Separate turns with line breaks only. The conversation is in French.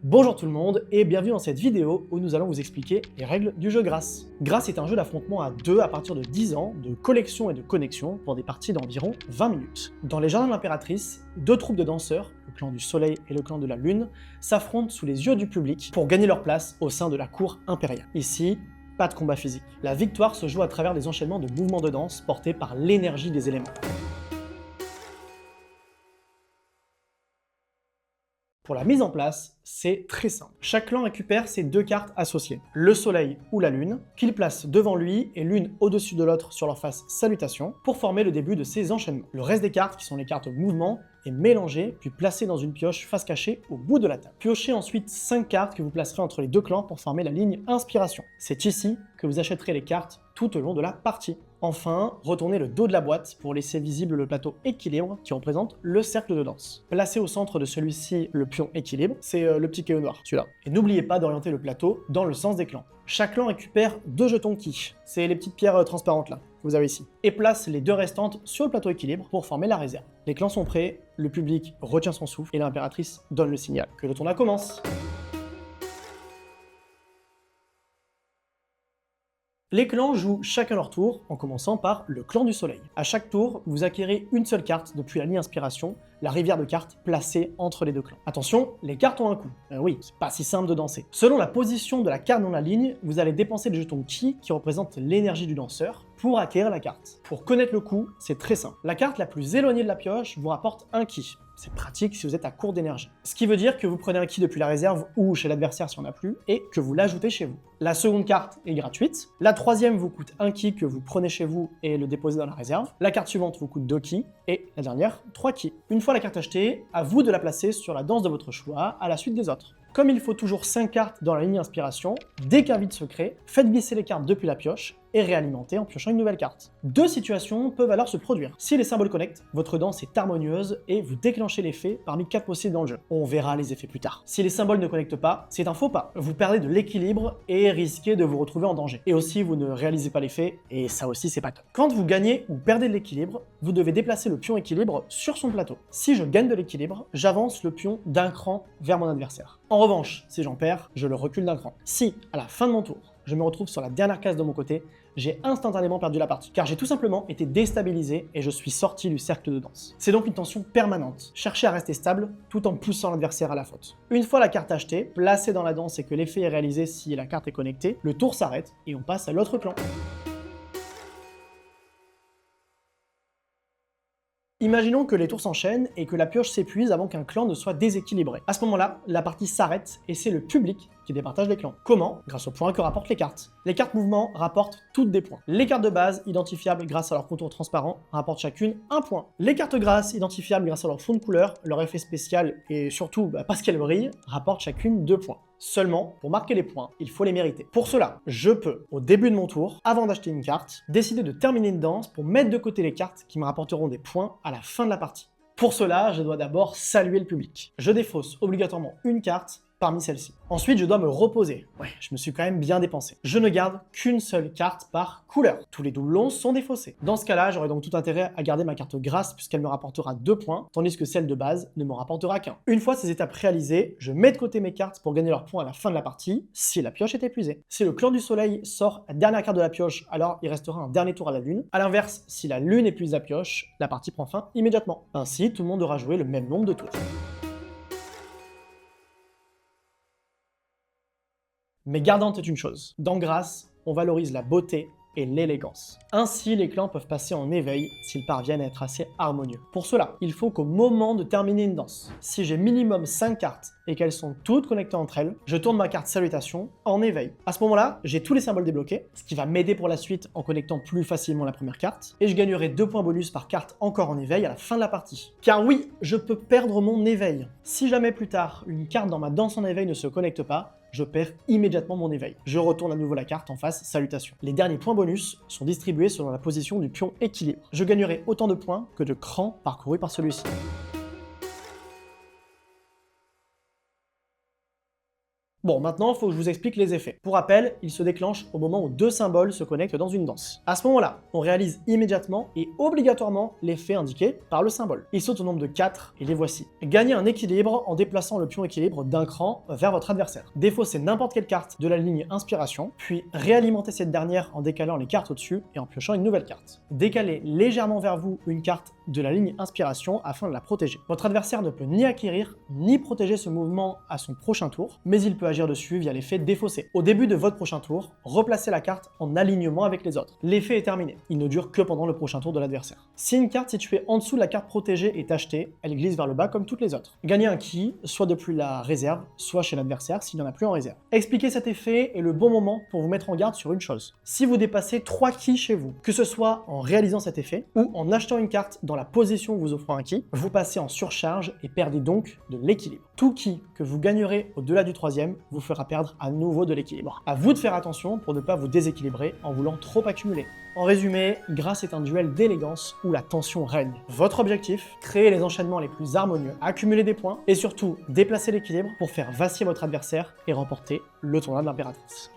Bonjour tout le monde et bienvenue dans cette vidéo où nous allons vous expliquer les règles du jeu Grâce. Grâce est un jeu d'affrontement à deux à partir de 10 ans, de collection et de connexion pour des parties d'environ 20 minutes. Dans les Jardins de l'Impératrice, deux troupes de danseurs, le clan du Soleil et le clan de la Lune, s'affrontent sous les yeux du public pour gagner leur place au sein de la cour impériale. Ici, pas de combat physique. La victoire se joue à travers des enchaînements de mouvements de danse portés par l'énergie des éléments. Pour la mise en place, c'est très simple. Chaque clan récupère ses deux cartes associées, le soleil ou la lune, qu'il place devant lui et l'une au-dessus de l'autre sur leur face salutation, pour former le début de ces enchaînements. Le reste des cartes, qui sont les cartes mouvement, est mélangé puis placé dans une pioche face cachée au bout de la table. Piochez ensuite 5 cartes que vous placerez entre les deux clans pour former la ligne inspiration. C'est ici que vous achèterez les cartes tout au long de la partie. Enfin, retournez le dos de la boîte pour laisser visible le plateau équilibre qui représente le cercle de danse. Placez au centre de celui-ci le pion équilibre, c'est le petit caillou noir, celui-là. Et n'oubliez pas d'orienter le plateau dans le sens des clans. Chaque clan récupère 2 jetons ki, c'est les petites pierres transparentes là, que vous avez ici, et place les 2 restantes sur le plateau équilibre pour former la réserve. Les clans sont prêts, le public retient son souffle et l'impératrice donne le signal que le tournoi commence. Les clans jouent chacun leur tour, en commençant par le clan du soleil. À chaque tour, vous acquérez une seule carte depuis la ligne inspiration, la rivière de cartes placée entre les deux clans. Attention, les cartes ont un coût. Oui, c'est pas si simple de danser. Selon la position de la carte dans la ligne, vous allez dépenser le jeton ki, qui représente l'énergie du danseur, pour acquérir la carte. Pour connaître le coût, c'est très simple. La carte la plus éloignée de la pioche vous rapporte un ki. C'est pratique si vous êtes à court d'énergie. Ce qui veut dire que vous prenez un ki depuis la réserve ou chez l'adversaire si on n'a plus, et que vous l'ajoutez chez vous. La seconde carte est gratuite. La troisième vous coûte un ki que vous prenez chez vous et le déposez dans la réserve. La carte suivante vous coûte 2 ki, et la dernière, 3 ki. Une fois la carte achetée, à vous de la placer sur la danse de votre choix, à la suite des autres. Comme il faut toujours 5 cartes dans la ligne inspiration, dès qu'un vide se crée, faites glisser les cartes depuis la pioche et réalimenter en piochant une nouvelle carte. Deux situations peuvent alors se produire. Si les symboles connectent, votre danse est harmonieuse et vous déclenchez l'effet parmi 4 possibles dans le jeu. On verra les effets plus tard. Si les symboles ne connectent pas, c'est un faux pas. Vous perdez de l'équilibre et risquez de vous retrouver en danger. Et aussi, vous ne réalisez pas l'effet, et ça aussi c'est pas top. Quand vous gagnez ou perdez de l'équilibre, vous devez déplacer le pion équilibre sur son plateau. Si je gagne de l'équilibre, j'avance le pion d'un cran vers mon adversaire. En revanche, si j'en perds, je le recule d'un cran. Si, à la fin de mon tour, je me retrouve sur la dernière case de mon côté, j'ai instantanément perdu la partie, car j'ai tout simplement été déstabilisé et je suis sorti du cercle de danse. C'est donc une tension permanente. Cherchez à rester stable tout en poussant l'adversaire à la faute. Une fois la carte achetée, placée dans la danse et que l'effet est réalisé si la carte est connectée, le tour s'arrête et on passe à l'autre clan. Imaginons que les tours s'enchaînent et que la pioche s'épuise avant qu'un clan ne soit déséquilibré. À ce moment-là, la partie s'arrête et c'est le public qui départage les clans. Comment? Grâce aux points que rapportent les cartes. Les cartes mouvement rapportent toutes des points. Les cartes de base, identifiables grâce à leur contour transparent, rapportent chacune un point. Les cartes grâce, identifiables grâce à leur fond de couleur, leur effet spécial et surtout parce qu'elles brillent, rapportent chacune 2 points. Seulement, pour marquer les points, il faut les mériter. Pour cela, je peux, au début de mon tour, avant d'acheter une carte, décider de terminer une danse pour mettre de côté les cartes qui me rapporteront des points à la fin de la partie. Pour cela, je dois d'abord saluer le public. Je défausse obligatoirement une carte parmi celles-ci. Ensuite, je dois me reposer. Ouais, je me suis quand même bien dépensé. Je ne garde qu'une seule carte par couleur. Tous les doublons sont défaussés. Dans ce cas-là, j'aurai donc tout intérêt à garder ma carte grâce puisqu'elle me rapportera 2 points, tandis que celle de base ne me rapportera qu'un. Une fois ces étapes réalisées, je mets de côté mes cartes pour gagner leurs points à la fin de la partie, si la pioche est épuisée. Si le clan du soleil sort la dernière carte de la pioche, alors il restera un dernier tour à la lune. A l'inverse, si la lune épuise la pioche, la partie prend fin immédiatement. Ainsi, tout le monde aura joué le même nombre de tours. Mais gardante est une chose. Dans Grâce, on valorise la beauté et l'élégance. Ainsi, les clans peuvent passer en éveil s'ils parviennent à être assez harmonieux. Pour cela, il faut qu'au moment de terminer une danse, si j'ai minimum 5 cartes et qu'elles sont toutes connectées entre elles, je tourne ma carte salutation en éveil. À ce moment-là, j'ai tous les symboles débloqués, ce qui va m'aider pour la suite en connectant plus facilement la première carte, et je gagnerai 2 points bonus par carte encore en éveil à la fin de la partie. Car oui, je peux perdre mon éveil. Si jamais plus tard, une carte dans ma danse en éveil ne se connecte pas, je perds immédiatement mon éveil. Je retourne à nouveau la carte en face salutation. Les derniers points bonus sont distribués selon la position du pion équilibre. Je gagnerai autant de points que de crans parcourus par celui-ci. Bon, maintenant, il faut que je vous explique les effets. Pour rappel, ils se déclenchent au moment où deux symboles se connectent dans une danse. À ce moment-là, on réalise immédiatement et obligatoirement l'effet indiqué par le symbole. Ils sont au nombre de 4 et les voici. Gagnez un équilibre en déplaçant le pion équilibre d'un cran vers votre adversaire. Défaussez n'importe quelle carte de la ligne inspiration, puis réalimentez cette dernière en décalant les cartes au-dessus et en piochant une nouvelle carte. Décalez légèrement vers vous une carte de la ligne inspiration afin de la protéger. Votre adversaire ne peut ni acquérir ni protéger ce mouvement à son prochain tour, mais il peut agir dessus via l'effet défaussé. Au début de votre prochain tour, replacez la carte en alignement avec les autres. L'effet est terminé. Il ne dure que pendant le prochain tour de l'adversaire. Si une carte située en dessous de la carte protégée est achetée, elle glisse vers le bas comme toutes les autres. Gagnez un ki, soit depuis la réserve, soit chez l'adversaire s'il n'y en a plus en réserve. Expliquer cet effet est le bon moment pour vous mettre en garde sur une chose. Si vous dépassez 3 ki chez vous, que ce soit en réalisant cet effet ou en achetant une carte dans la position vous offrant un ki, vous passez en surcharge et perdez donc de l'équilibre. Tout ki que vous gagnerez au-delà du troisième vous fera perdre à nouveau de l'équilibre. À vous de faire attention pour ne pas vous déséquilibrer en voulant trop accumuler. En résumé, Grâce est un duel d'élégance où la tension règne. Votre objectif, créer les enchaînements les plus harmonieux, accumuler des points et surtout déplacer l'équilibre pour faire vaciller votre adversaire et remporter le tournoi de l'impératrice.